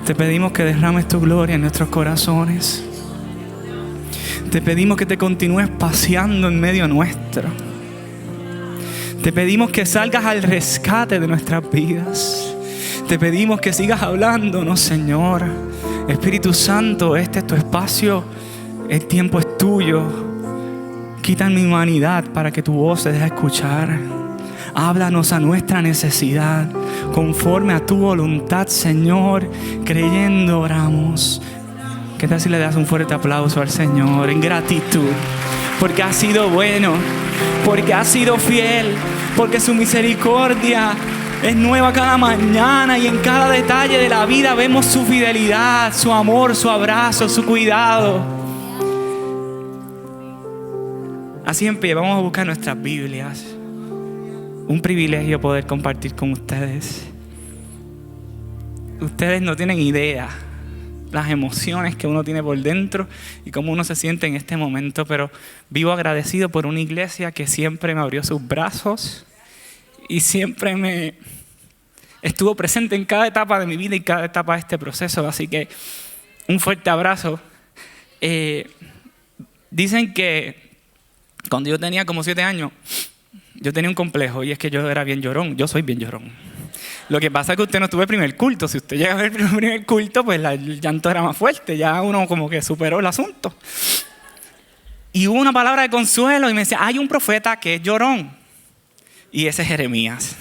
Te pedimos que derrames tu gloria en nuestros corazones. Te pedimos que te continúes paseando en medio nuestro. Te pedimos que salgas al rescate de nuestras vidas. Te pedimos que sigas hablándonos, Señor. Espíritu Santo, este es tu espacio. El tiempo es tuyo. Quita mi humanidad para que tu voz se deje escuchar. Háblanos a nuestra necesidad, conforme a tu voluntad, Señor. Creyendo oramos. ¿Qué tal si le das un fuerte aplauso al Señor en gratitud? Porque ha sido bueno, porque ha sido fiel, porque su misericordia es nueva cada mañana y en cada detalle de la vida vemos su fidelidad, su amor, su abrazo, su cuidado. Así en pie, vamos a buscar nuestras Biblias. Un privilegio poder compartir con ustedes. Ustedes no tienen idea las emociones que uno tiene por dentro y cómo uno se siente en este momento, pero vivo agradecido por una iglesia que siempre me abrió sus brazos y siempre me estuvo presente en cada etapa de mi vida y cada etapa de este proceso. Así que un fuerte abrazo. Dicen que cuando yo tenía como 7 años, yo tenía un complejo y es que yo era bien llorón. Yo soy bien llorón. Lo que pasa es que usted no tuvo el primer culto. Si usted llega a ver el primer culto, pues el llanto era más fuerte. Ya uno como que superó el asunto. Y hubo una palabra de consuelo y me decía, hay un profeta que es llorón. Y ese es Jeremías.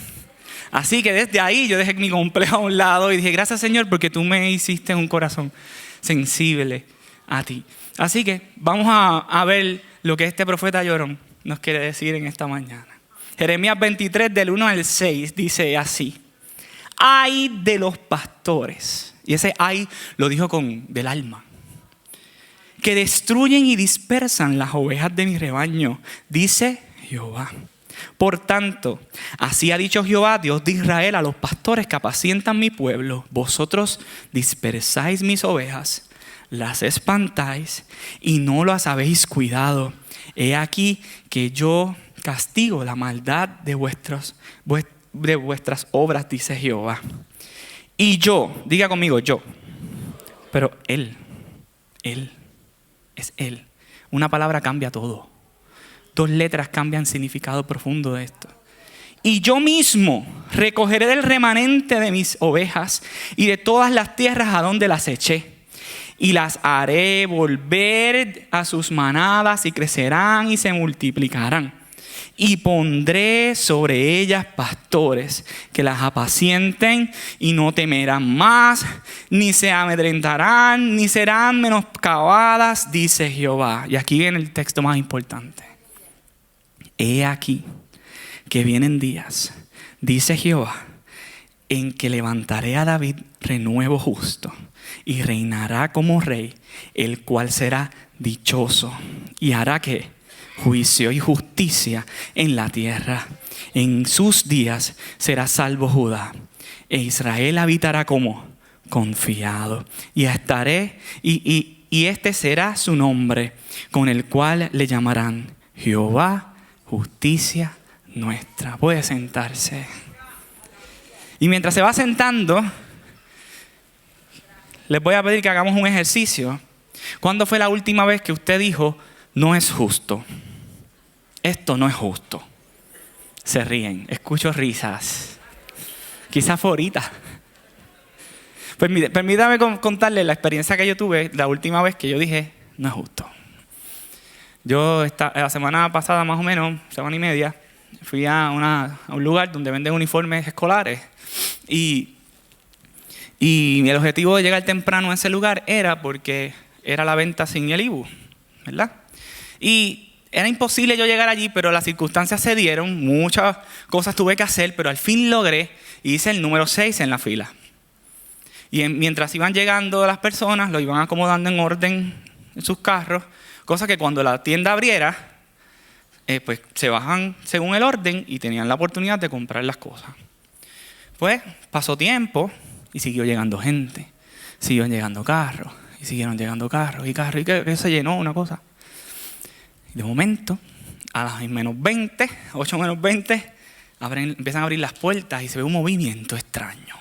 Así que desde ahí yo dejé mi complejo a un lado y dije, gracias Señor, porque tú me hiciste un corazón sensible a ti. Así que vamos a ver lo que este profeta llorón nos quiere decir en esta mañana. Jeremías 23, del 1 al 6, dice así. Ay de los pastores, y ese ay lo dijo del alma, que destruyen y dispersan las ovejas de mi rebaño, dice Jehová. Por tanto, así ha dicho Jehová, Dios de Israel, a los pastores que apacientan mi pueblo: vosotros dispersáis mis ovejas, las espantáis y no las habéis cuidado. He aquí que yo castigo la maldad de vuestras obras, dice Jehová. Y yo, diga conmigo yo, pero Él es Él. Una palabra cambia todo. 2 letras cambian significado profundo de esto. Y yo mismo recogeré del remanente de mis ovejas y de todas las tierras a donde las eché. Y las haré volver a sus manadas y crecerán y se multiplicarán. Y pondré sobre ellas pastores que las apacienten y no temerán más, ni se amedrentarán, ni serán menoscabadas, dice Jehová. Y aquí viene el texto más importante. He aquí que vienen días, dice Jehová, en que levantaré a David renuevo justo y reinará como rey, el cual será dichoso y hará que juicio y justicia en la tierra. En sus días será salvo Judá e Israel habitará como confiado. Y estaré y este será su nombre, con el cual le llamarán Jehová, justicia nuestra. Puede sentarse. Y mientras se va sentando, les voy a pedir que hagamos un ejercicio. ¿Cuándo fue la última vez que usted dijo, no es justo? Esto no es justo. Se ríen, escucho risas. Quizás fue ahorita. Permítame contarle la experiencia que yo tuve la última vez que yo dije, no es justo. Yo la semana pasada, más o menos, semana y media, fui a un lugar donde venden uniformes escolares. Y el objetivo de llegar temprano a ese lugar era porque era la venta sin el IBU, ¿verdad? Y era imposible yo llegar allí, pero las circunstancias se dieron, muchas cosas tuve que hacer, pero al fin logré y hice el número 6 en la fila. Y mientras iban llegando las personas, lo iban acomodando en orden en sus carros, cosa que cuando la tienda abriera, pues se bajan según el orden y tenían la oportunidad de comprar las cosas. Pues pasó tiempo y siguió llegando gente, siguieron llegando carros, y siguieron llegando carros y que se llenó una cosa. De momento, a las menos 20, 8 menos 20, empiezan a abrir las puertas y se ve un movimiento extraño.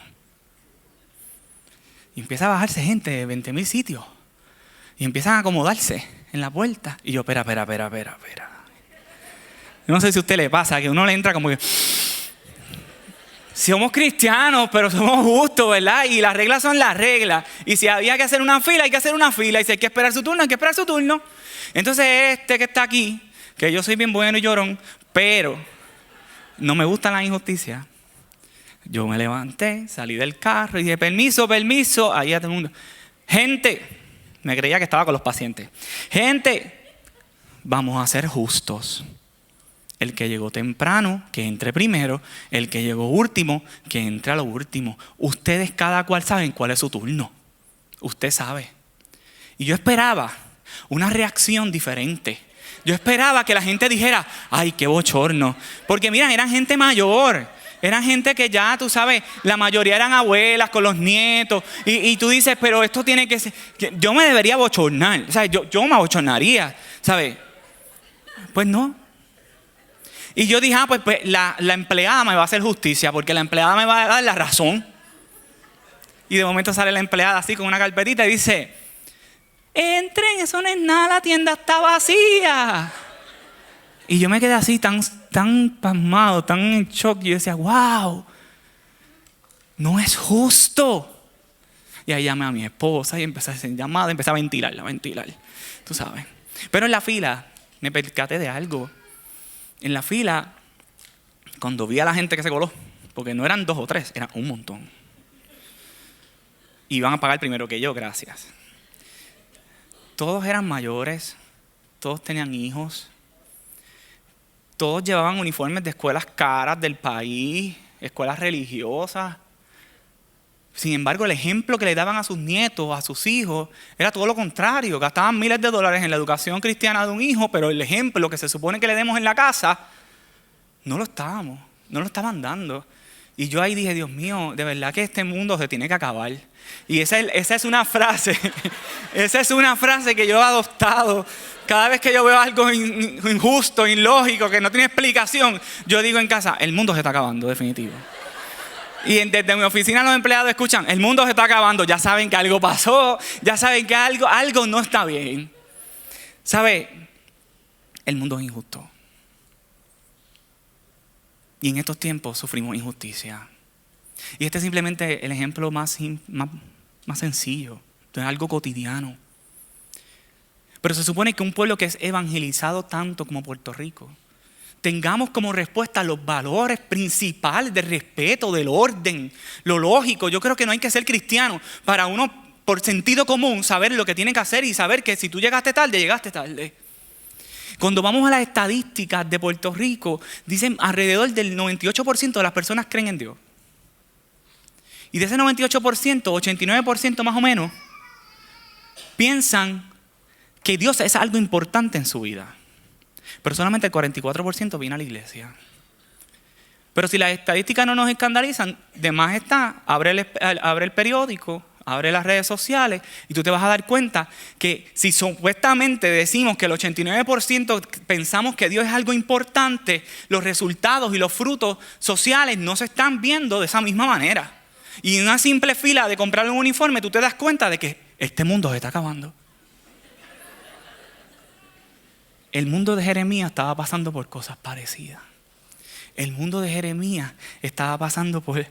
Y empieza a bajarse gente de 20,000 sitios. Y empiezan a acomodarse en la puerta. Y yo, espera. No sé si a usted le pasa, que uno le entra como que... Somos cristianos, pero somos justos, ¿verdad? Y las reglas son las reglas. Y si había que hacer una fila, hay que hacer una fila. Y si hay que esperar su turno, hay que esperar su turno. Entonces que está aquí, que yo soy bien bueno y llorón, pero no me gusta la injusticia. Yo me levanté, salí del carro y dije, permiso. Ahí a todo el mundo. Gente, me creía que estaba con los pacientes. Gente, vamos a ser justos. El que llegó temprano, que entre primero. El que llegó último, que entre a lo último. Ustedes cada cual saben cuál es su turno. Usted sabe. Y yo esperaba una reacción diferente. Yo esperaba que la gente dijera, ay, qué bochorno. Porque miren, eran gente mayor. Eran gente que ya, tú sabes, la mayoría eran abuelas con los nietos. Y tú dices, pero esto tiene que ser... Yo me debería bochornar. O sea, yo me abochornaría, ¿sabes? Pues no. Y yo dije, pues la empleada me va a hacer justicia porque la empleada me va a dar la razón. Y de momento sale la empleada así con una carpetita y dice, entren, eso no es nada, la tienda está vacía. Y yo me quedé así tan pasmado, tan en shock. Y yo decía, wow, no es justo. Y ahí llamé a mi esposa y empecé a hacer llamada, empecé a ventilar, tú sabes. Pero en la fila me percaté de algo. En la fila, cuando vi a la gente que se coló, porque no eran 2 o 3, eran un montón. Y iban a pagar primero que yo, gracias. Todos eran mayores, todos tenían hijos, todos llevaban uniformes de escuelas caras del país, escuelas religiosas. Sin embargo, el ejemplo que le daban a sus nietos, a sus hijos, era todo lo contrario. Gastaban miles de dólares en la educación cristiana de un hijo, pero el ejemplo que se supone que le demos en la casa, no lo estaban dando. Y yo ahí dije, Dios mío, de verdad que este mundo se tiene que acabar. Y esa es una frase, esa es una frase que yo he adoptado. Cada vez que yo veo algo injusto, ilógico, que no tiene explicación, yo digo en casa, el mundo se está acabando, definitivo. Y desde mi oficina los empleados escuchan, el mundo se está acabando, ya saben que algo pasó, ya saben que algo no está bien. ¿Sabe? El mundo es injusto. Y en estos tiempos sufrimos injusticia. Y este es simplemente el ejemplo más sencillo, de algo cotidiano. Pero se supone que un pueblo que es evangelizado tanto como Puerto Rico, tengamos como respuesta los valores principales del respeto, del orden, lo lógico. Yo creo que no hay que ser cristiano para uno, por sentido común, saber lo que tiene que hacer y saber que si tú llegaste tarde, llegaste tarde. Cuando vamos a las estadísticas de Puerto Rico, dicen alrededor del 98% de las personas creen en Dios. Y de ese 98%, 89% más o menos, piensan que Dios es algo importante en su vida. Pero solamente el 44% viene a la iglesia. Pero si las estadísticas no nos escandalizan, de más está, abre el periódico, abre las redes sociales y tú te vas a dar cuenta que si supuestamente decimos que el 89% pensamos que Dios es algo importante, los resultados y los frutos sociales no se están viendo de esa misma manera. Y en una simple fila de comprar un uniforme, tú te das cuenta de que este mundo se está acabando. El mundo de Jeremías estaba pasando por cosas parecidas. El mundo de Jeremías estaba pasando por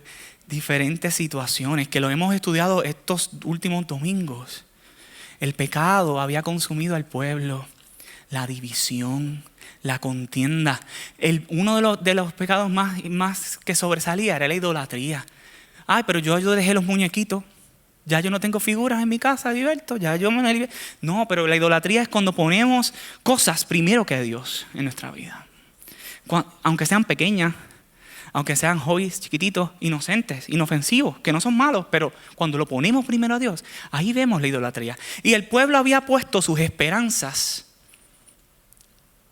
diferentes situaciones que lo hemos estudiado estos últimos domingos. El pecado había consumido al pueblo, la división, la contienda. Uno de los pecados más que sobresalía era la idolatría. Ay, pero yo dejé los muñequitos. Ya yo no tengo figuras en mi casa, Heriberto. No, pero la idolatría es cuando ponemos cosas primero que Dios en nuestra vida. Aunque sean pequeñas, aunque sean hobbies chiquititos, inocentes, inofensivos, que no son malos, pero cuando lo ponemos primero a Dios, ahí vemos la idolatría. Y el pueblo había puesto sus esperanzas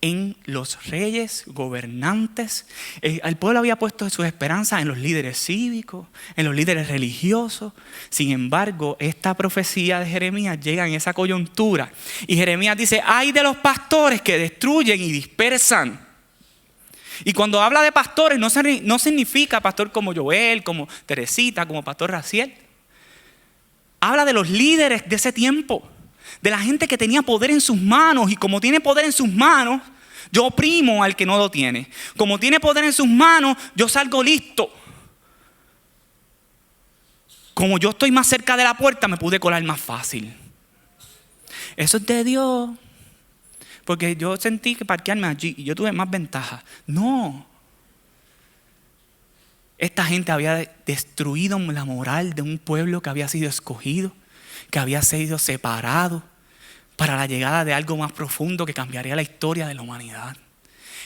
en los reyes, gobernantes. El pueblo había puesto sus esperanzas en los líderes cívicos, en los líderes religiosos. Sin embargo, esta profecía de Jeremías llega en esa coyuntura. Y Jeremías dice, ay de los pastores que destruyen y dispersan. Y cuando habla de pastores, no significa pastor como Joel, como Teresita, como pastor Raciel. Habla de los líderes de ese tiempo, de la gente que tenía poder en sus manos, y como tiene poder en sus manos, yo oprimo al que no lo tiene. Como tiene poder en sus manos, yo salgo listo. Como yo estoy más cerca de la puerta, me pude colar más fácil. Eso es de Dios. Porque yo sentí que parquearme allí y yo tuve más ventaja. No. Esta gente había destruido la moral de un pueblo que había sido escogido, que había sido separado para la llegada de algo más profundo que cambiaría la historia de la humanidad.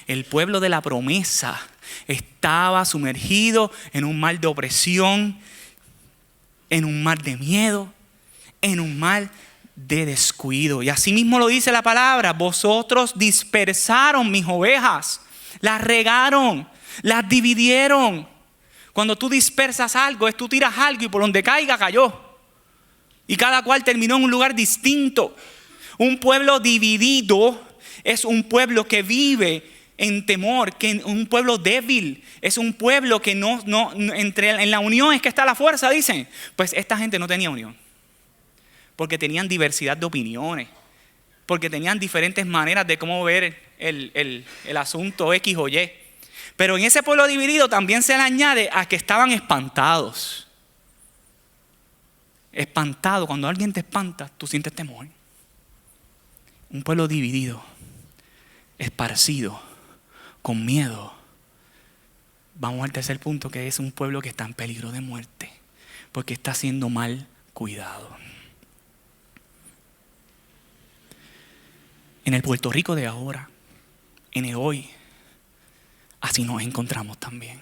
El pueblo de la promesa estaba sumergido en un mar de opresión, en un mar de miedo, en un mar de descuido. Y así mismo lo dice la palabra: vosotros dispersaron mis ovejas, las regaron, las dividieron. Cuando tú dispersas algo, tú tiras algo y por donde caiga, cayó. Y cada cual terminó en un lugar distinto. Un pueblo dividido es un pueblo que vive en temor, que un pueblo débil, es un pueblo que en la unión es que está la fuerza, dicen. Pues esta gente no tenía unión, porque tenían diversidad de opiniones, porque tenían diferentes maneras de cómo ver el asunto X o Y. Pero en ese pueblo dividido también se le añade a que estaban espantados. Espantado, cuando alguien te espanta, tú sientes temor. Un pueblo dividido, esparcido, con miedo. Vamos al tercer punto, que es un pueblo que está en peligro de muerte, porque está siendo mal cuidado. En el Puerto Rico de ahora, en el hoy, así nos encontramos también.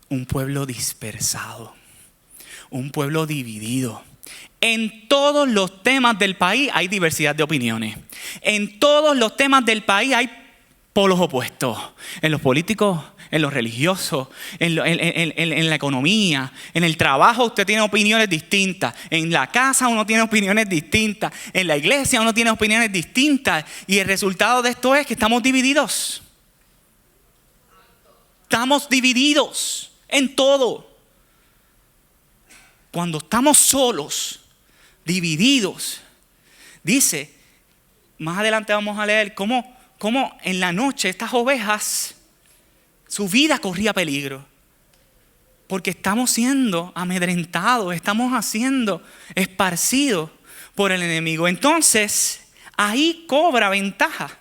Un pueblo dispersado, un pueblo dividido. En todos los temas del país hay diversidad de opiniones. En todos los temas del país hay polos opuestos. En los políticos, en los religiosos, en la economía, en el trabajo usted tiene opiniones distintas. En la casa uno tiene opiniones distintas. En la iglesia uno tiene opiniones distintas. Y el resultado de esto es que estamos divididos. Estamos divididos en todo. Cuando estamos solos, divididos, dice, más adelante vamos a leer cómo en la noche estas ovejas, su vida corría peligro. Porque estamos siendo amedrentados, estamos siendo esparcidos por el enemigo. Entonces, ahí cobra ventaja.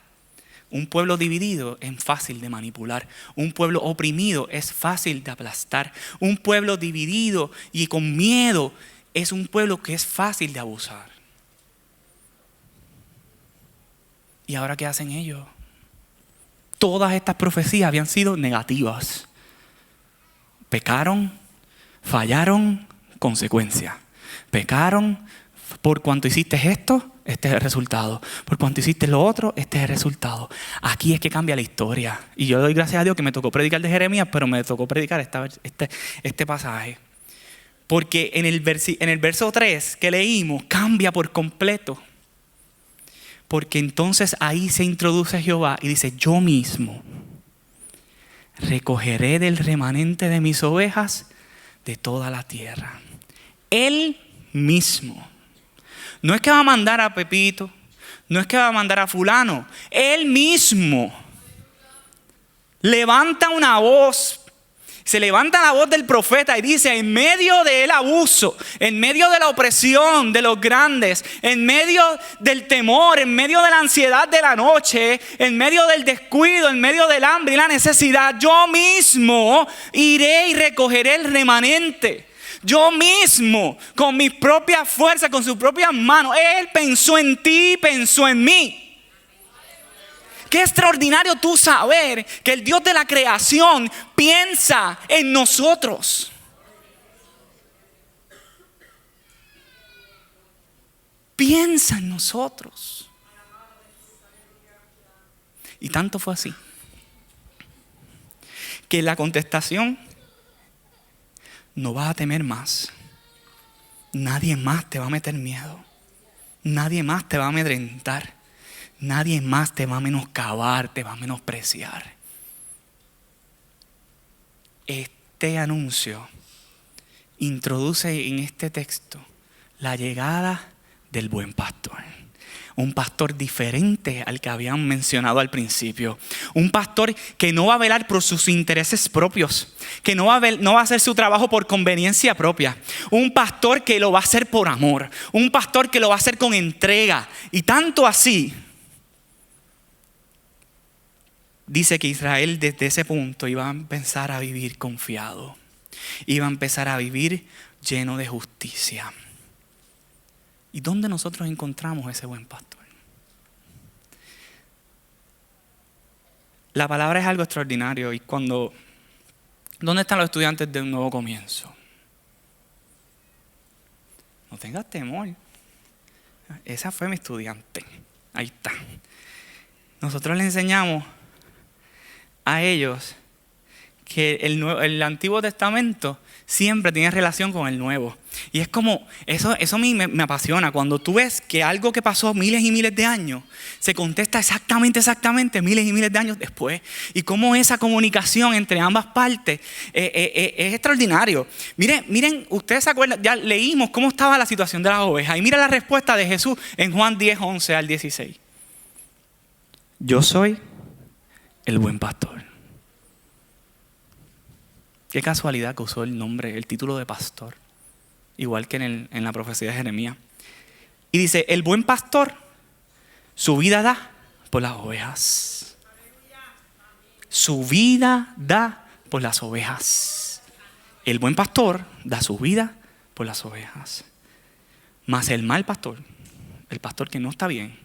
Un pueblo dividido es fácil de manipular. Un pueblo oprimido es fácil de aplastar. Un pueblo dividido y con miedo es un pueblo que es fácil de abusar. ¿Y ahora qué hacen ellos? Todas estas profecías habían sido negativas. Pecaron, fallaron, consecuencia. Pecaron, por cuanto hiciste esto, este es el resultado. Por cuanto hiciste lo otro, este es el resultado. Aquí es que cambia la historia. Y yo doy gracias a Dios que me tocó predicar de Jeremías, pero me tocó predicar este pasaje. Porque en el verso 3 que leímos, cambia por completo. Porque entonces ahí se introduce Jehová y dice: yo mismo recogeré del remanente de mis ovejas de toda la tierra. Él mismo. No es que va a mandar a Pepito, no es que va a mandar a fulano. Él mismo levanta una voz. Se levanta la voz del profeta y dice: en medio del abuso, en medio de la opresión de los grandes, en medio del temor, en medio de la ansiedad de la noche, en medio del descuido, en medio del hambre y la necesidad, yo mismo iré y recogeré el remanente. Yo mismo, con mis propias fuerzas, con sus propias manos. Él pensó en ti, pensó en mí. Qué extraordinario tú saber que el Dios de la creación piensa en nosotros. Piensa en nosotros. Y tanto fue así que la contestación: no vas a temer más. Nadie más te va a meter miedo. Nadie más te va a amedrentar. Nadie más te va a menoscabar, te va a menospreciar. Este anuncio introduce en este texto la llegada del buen pastor. Un pastor diferente al que habían mencionado al principio. Un pastor que no va a velar por sus intereses propios, que no va a hacer su trabajo por conveniencia propia. Un pastor que lo va a hacer por amor. Un pastor que lo va a hacer con entrega. Y tanto así, dice que Israel desde ese punto iba a empezar a vivir confiado. Iba a empezar a vivir lleno de justicia. ¿Y dónde nosotros encontramos ese buen pastor? La palabra es algo extraordinario. Y ¿dónde están los estudiantes de un nuevo comienzo? No tengas temor. Esa fue mi estudiante. Ahí está. Nosotros les enseñamos a ellos que el Antiguo Testamento siempre tiene relación con el Nuevo. Y es como, eso a mí me apasiona. Cuando tú ves que algo que pasó miles y miles de años se contesta exactamente miles y miles de años después. Y cómo esa comunicación entre ambas partes es extraordinario. Miren, ustedes se acuerdan, ya leímos cómo estaba la situación de las ovejas. Y mira la respuesta de Jesús en Juan 10, 11 al 16. Yo soy el buen pastor. Qué casualidad que usó el título de pastor, igual que en la profecía de Jeremías. Y dice, el buen pastor su vida da por las ovejas. Su vida da por las ovejas. El buen pastor da su vida por las ovejas. Mas el mal pastor, el pastor que no está bien,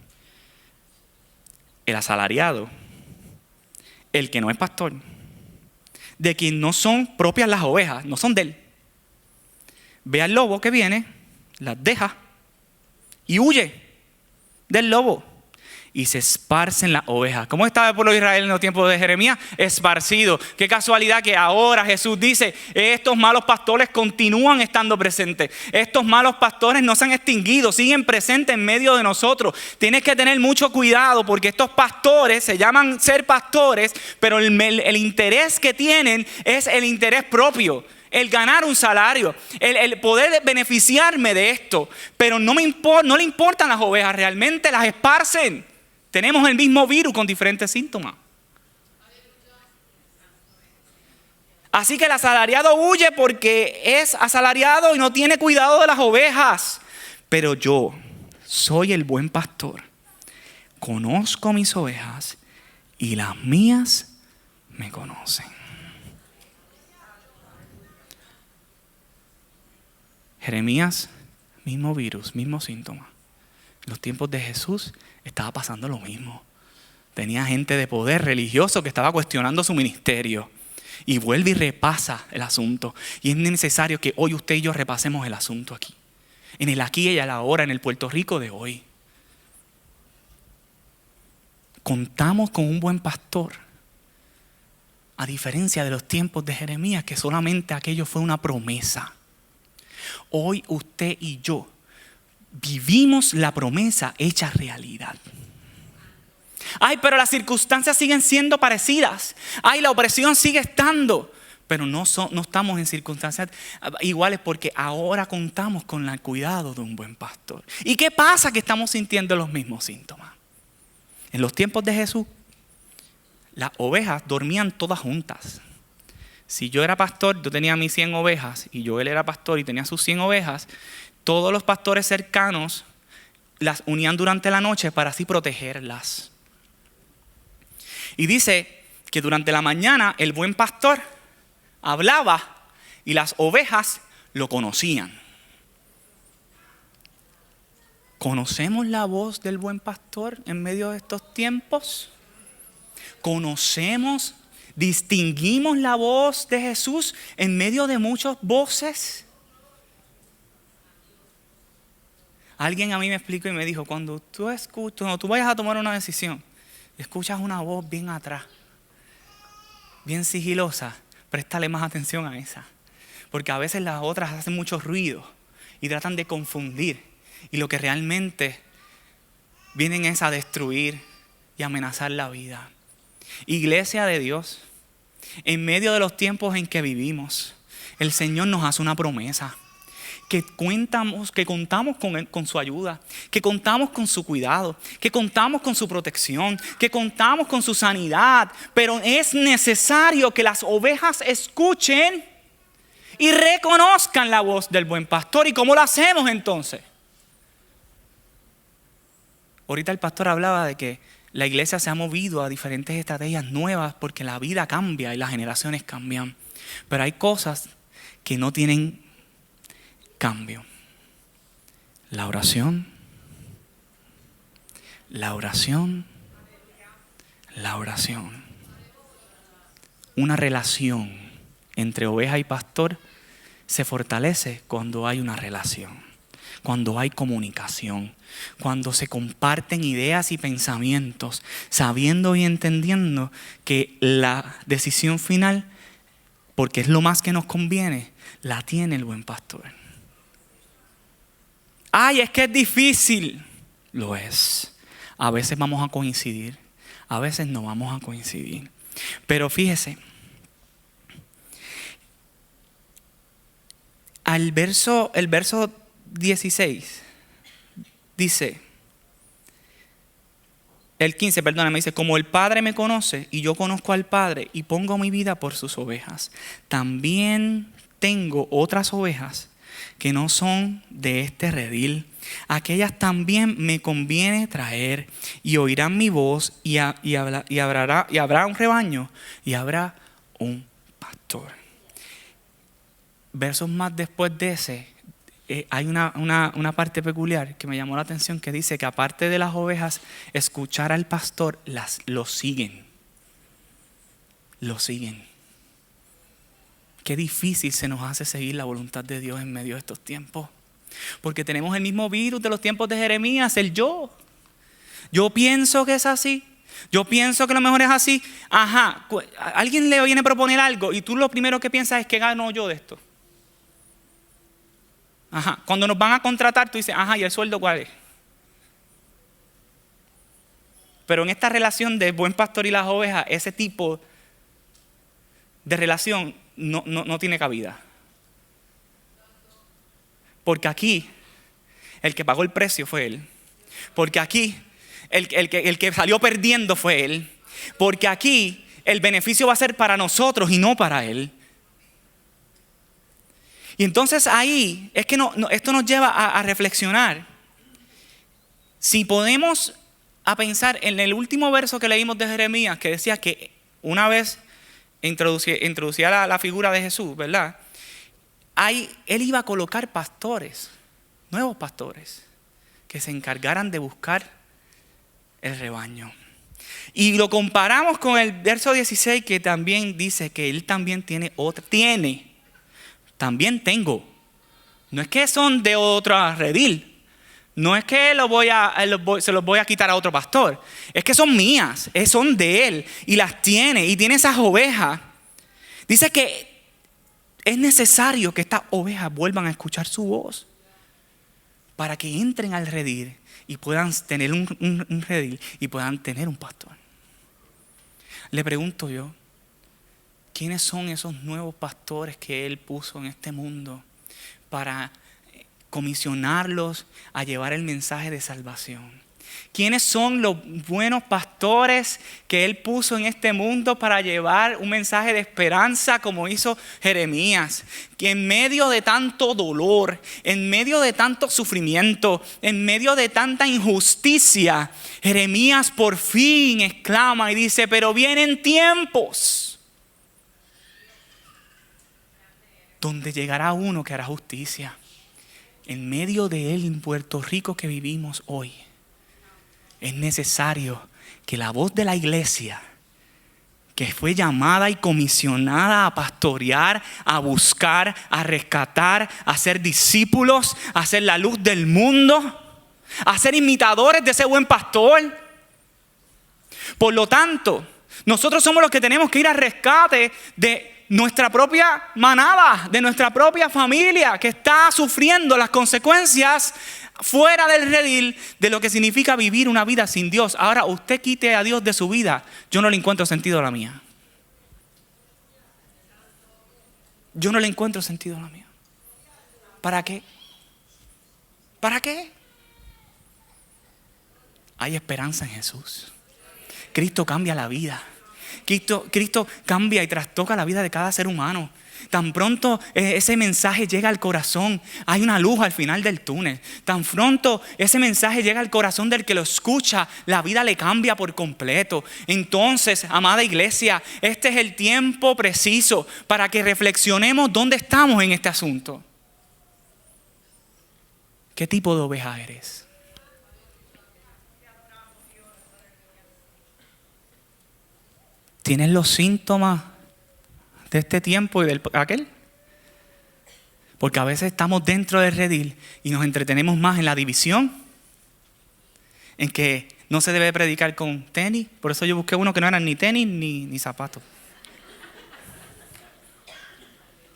el asalariado, el que no es pastor, de quien no son propias las ovejas, no son de él, ve al lobo que viene, las deja y huye del lobo y se esparcen las ovejas. ¿Cómo estaba el pueblo de Israel en los tiempos de Jeremías? Esparcido. Qué casualidad que ahora Jesús dice, estos malos pastores continúan estando presentes. Estos malos pastores no se han extinguido, siguen presentes en medio de nosotros. Tienes que tener mucho cuidado porque estos pastores se llaman ser pastores, pero el interés que tienen es el interés propio. El ganar un salario, el poder beneficiarme de esto. Pero no le importan las ovejas, realmente las esparcen. Tenemos el mismo virus con diferentes síntomas. Así que el asalariado huye porque es asalariado y no tiene cuidado de las ovejas. Pero yo soy el buen pastor. Conozco mis ovejas y las mías me conocen. Jeremías, mismo virus, mismo síntoma. En los tiempos de Jesús estaba pasando lo mismo. Tenía gente de poder religioso que estaba cuestionando su ministerio. Y vuelve y repasa el asunto. Y es necesario que hoy usted y yo repasemos el asunto aquí. En el aquí y el ahora, en el Puerto Rico de hoy. Contamos con un buen pastor. A diferencia de los tiempos de Jeremías, que solamente aquello fue una promesa. Hoy usted y yo vivimos la promesa hecha realidad. Ay, pero las circunstancias siguen siendo parecidas. Ay, la opresión sigue estando. Pero no estamos en circunstancias iguales porque ahora contamos con el cuidado de un buen pastor. ¿Y qué pasa? Que estamos sintiendo los mismos síntomas. En los tiempos de Jesús, las ovejas dormían todas juntas. Si yo era pastor, yo tenía mis 100 ovejas y Joel era pastor y tenía sus 100 ovejas, todos los pastores cercanos las unían durante la noche para así protegerlas. Y dice que durante la mañana el buen pastor hablaba y las ovejas lo conocían. ¿Conocemos la voz del buen pastor en medio de estos tiempos? ¿Distinguimos la voz de Jesús en medio de muchas voces? Alguien a mí me explicó y me dijo, cuando tú vayas a tomar una decisión, escuchas una voz bien atrás, bien sigilosa, préstale más atención a esa. Porque a veces las otras hacen mucho ruido y tratan de confundir. Y lo que realmente vienen es a destruir y amenazar la vida. Iglesia de Dios, en medio de los tiempos en que vivimos, el Señor nos hace una promesa. Que contamos con su ayuda, que contamos con su cuidado, que contamos con su protección, que contamos con su sanidad. Pero es necesario que las ovejas escuchen y reconozcan la voz del buen pastor. ¿Y cómo lo hacemos entonces? Ahorita el pastor hablaba de que la iglesia se ha movido a diferentes estrategias nuevas porque la vida cambia y las generaciones cambian. Pero hay cosas que no tienen cambio. La oración, la oración, la oración. Una relación entre oveja y pastor se fortalece cuando hay una relación, cuando hay comunicación, cuando se comparten ideas y pensamientos, sabiendo y entendiendo que la decisión final, porque es lo más que nos conviene, la tiene el buen pastor. Ay, es que es difícil. Lo es. A veces vamos a coincidir, a veces no vamos a coincidir. Pero fíjese, el verso 16 dice, el 15, perdóname, dice, como el Padre me conoce y yo conozco al Padre y pongo mi vida por sus ovejas, también tengo otras ovejas que no son de este redil. Aquellas también me conviene traer y oirán mi voz y habrá un rebaño y habrá un pastor. Versos más después de ese, hay una parte peculiar que me llamó la atención que dice que aparte de las ovejas, escuchar al pastor, lo siguen. Lo siguen. Qué difícil se nos hace seguir la voluntad de Dios en medio de estos tiempos. Porque tenemos el mismo virus de los tiempos de Jeremías, el yo. Yo pienso que es así. Yo pienso que lo mejor es así. Ajá, alguien le viene a proponer algo y tú lo primero que piensas es que gano yo de esto. Ajá, cuando nos van a contratar tú dices, ajá, ¿y el sueldo cuál es? Pero en esta relación de buen pastor y las ovejas, ese tipo de relación no tiene cabida. Porque aquí el que pagó el precio fue él. Porque aquí el que salió perdiendo fue él. Porque aquí el beneficio va a ser para nosotros y no para él. Y entonces ahí es que esto nos lleva a reflexionar. Si podemos a pensar en el último verso que leímos de Jeremías, que decía que una vez introducía la figura de Jesús, ¿verdad? Ahí él iba a colocar pastores, nuevos pastores, que se encargaran de buscar el rebaño. Y lo comparamos con el verso 16 que también dice que él también también tengo. No es que son de otro redil. No es que se los voy a quitar a otro pastor. Es que son mías, son de él. Y las tiene, y tiene esas ovejas. Dice que es necesario que estas ovejas vuelvan a escuchar su voz. Para que entren al redil y puedan tener un redil y puedan tener un pastor. Le pregunto yo, ¿quiénes son esos nuevos pastores que él puso en este mundo para comisionarlos a llevar el mensaje de salvación? ¿Quiénes son los buenos pastores que él puso en este mundo para llevar un mensaje de esperanza como hizo Jeremías? Que en medio de tanto dolor, en medio de tanto sufrimiento, en medio de tanta injusticia, Jeremías por fin exclama y dice, pero vienen tiempos donde llegará uno que hará justicia. En medio de él, en Puerto Rico que vivimos hoy, es necesario que la voz de la iglesia, que fue llamada y comisionada a pastorear, a buscar, a rescatar, a ser discípulos, a ser la luz del mundo, a ser imitadores de ese buen pastor. Por lo tanto, nosotros somos los que tenemos que ir al rescate de nuestra propia manada, de nuestra propia familia que está sufriendo las consecuencias fuera del redil de lo que significa vivir una vida sin Dios. Ahora usted quite a Dios de su vida, yo no le encuentro sentido a la mía. Yo no le encuentro sentido a la mía. ¿Para qué? ¿Para qué? Hay esperanza en Jesús. Cristo cambia la vida. Cristo cambia y trastoca la vida de cada ser humano. Tan pronto ese mensaje llega al corazón, hay una luz al final del túnel. Tan pronto ese mensaje llega al corazón del que lo escucha, la vida le cambia por completo. Entonces, amada iglesia, este es el tiempo preciso para que reflexionemos dónde estamos en este asunto. ¿Qué tipo de oveja eres? ¿Tienes los síntomas de este tiempo y del aquel? Porque a veces estamos dentro del redil y nos entretenemos más en la división, en que no se debe predicar con tenis. Por eso yo busqué uno que no eran ni tenis ni zapatos.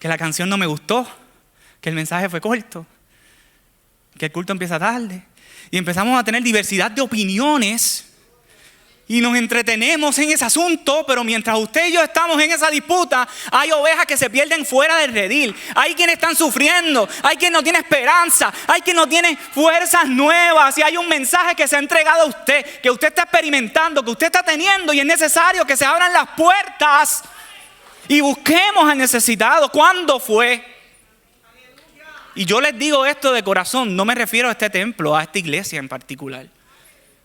Que la canción no me gustó, que el mensaje fue corto, que el culto empieza tarde. Y empezamos a tener diversidad de opiniones y nos entretenemos en ese asunto, pero mientras usted y yo estamos en esa disputa, hay ovejas que se pierden fuera del redil. Hay quienes están sufriendo, hay quien no tiene esperanza, hay quien no tiene fuerzas nuevas. Y hay un mensaje que se ha entregado a usted, que usted está experimentando, que usted está teniendo, y es necesario que se abran las puertas y busquemos al necesitado. ¿Cuándo fue? Y yo les digo esto de corazón, no me refiero a este templo, a esta iglesia en particular.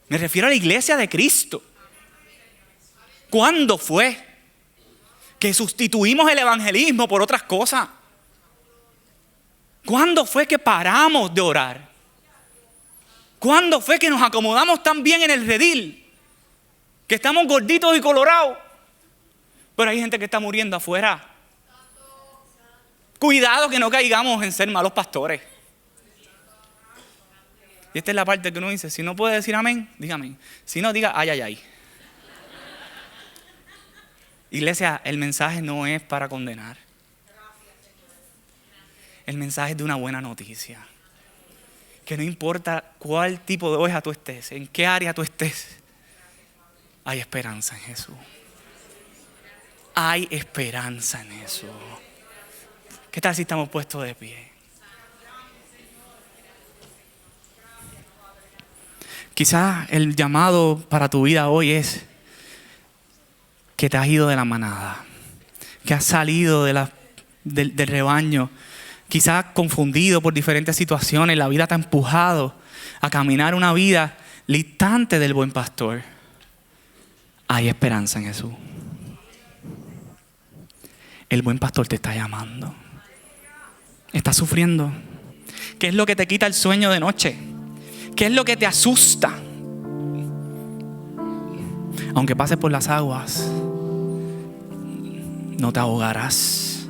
Me refiero a la iglesia de Cristo. ¿Cuándo fue que sustituimos el evangelismo por otras cosas? ¿Cuándo fue que paramos de orar? ¿Cuándo fue que nos acomodamos tan bien en el redil que estamos gorditos y colorados? Pero hay gente que está muriendo afuera. Cuidado que no caigamos en ser malos pastores. Y esta es la parte que uno dice, si no puede decir amén, diga amén. Si no, diga ay, ay, ay. Iglesia, el mensaje no es para condenar. El mensaje es de una buena noticia. Que no importa cuál tipo de oveja tú estés, en qué área tú estés, hay esperanza en Jesús. Hay esperanza en Jesús. ¿Qué tal si estamos puestos de pie? Quizás el llamado para tu vida hoy es que te has ido de la manada, que has salido del rebaño, quizás confundido por diferentes situaciones. La vida te ha empujado a caminar una vida distante del buen pastor. Hay esperanza en Jesús. El buen pastor te está llamando. ¿Estás sufriendo? ¿Qué es lo que te quita el sueño de noche? ¿Qué es lo que te asusta? Aunque pases por las aguas, no te ahogarás.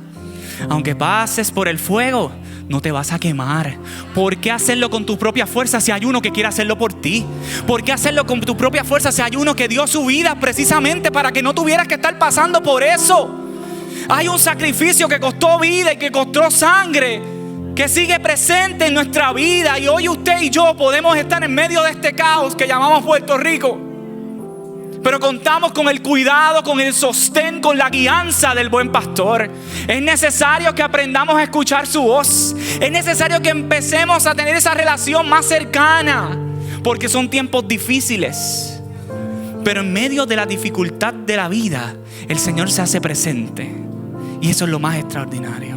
Aunque pases por el fuego, no te vas a quemar. ¿Por qué hacerlo con tu propia fuerza si hay uno que quiere hacerlo por ti? ¿Por qué hacerlo con tu propia fuerza si hay uno que dio su vida precisamente para que no tuvieras que estar pasando por eso? Hay un sacrificio que costó vida y que costó sangre, que sigue presente en nuestra vida. Y hoy usted y yo podemos estar en medio de este caos que llamamos Puerto Rico, pero contamos con el cuidado, con el sostén, con la guianza del buen pastor. Es necesario que aprendamos a escuchar su voz. Es necesario que empecemos a tener esa relación más cercana, porque son tiempos difíciles. Pero en medio de la dificultad de la vida, el Señor se hace presente. Y eso es lo más extraordinario.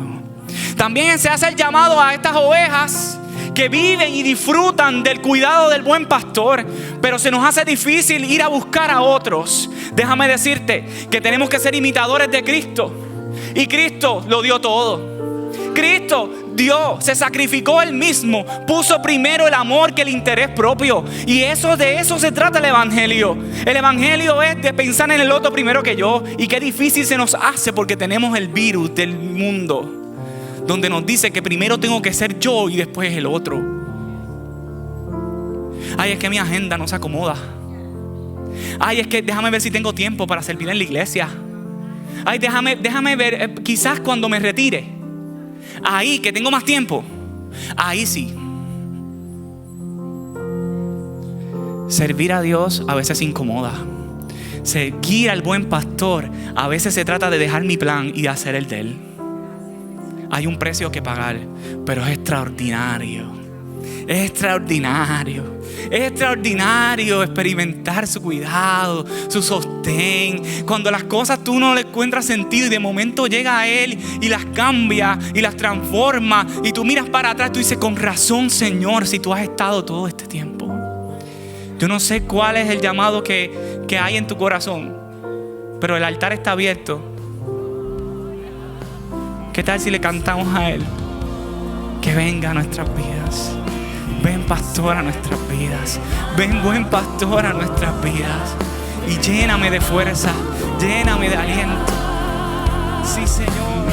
También se hace el llamado a estas ovejas que viven y disfrutan del cuidado del buen pastor, pero se nos hace difícil ir a buscar a otros. Déjame decirte que tenemos que ser imitadores de Cristo. Y Cristo lo dio todo. Cristo dio, se sacrificó Él mismo, puso primero el amor que el interés propio. Y de eso se trata el evangelio. El evangelio es de pensar en el otro primero que yo. Y qué difícil se nos hace porque tenemos el virus del mundo, donde nos dice que primero tengo que ser yo y después el otro. Ay, es que mi agenda no se acomoda. Ay, es que déjame ver si tengo tiempo para servir en la iglesia. Ay, déjame ver, quizás cuando me retire, ahí que tengo más tiempo, ahí sí. Servir a Dios a veces incomoda. Seguir al buen pastor a veces se trata de dejar mi plan y de hacer el de Él. hay un precio que pagar, pero es extraordinario. Es extraordinario. Es extraordinario experimentar su cuidado, su sostén. Cuando las cosas tú no le encuentras sentido y de momento llega a Él y las cambia y las transforma, y tú miras para atrás y tú dices, con razón, Señor, si tú has estado todo este tiempo. Yo no sé cuál es el llamado que hay en tu corazón, pero el altar está abierto. ¿Qué tal si le cantamos a Él? Que venga a nuestras vidas. Ven, pastor, a nuestras vidas. Ven, buen pastor, a nuestras vidas. Y lléname de fuerza, lléname de aliento. Sí, Señor.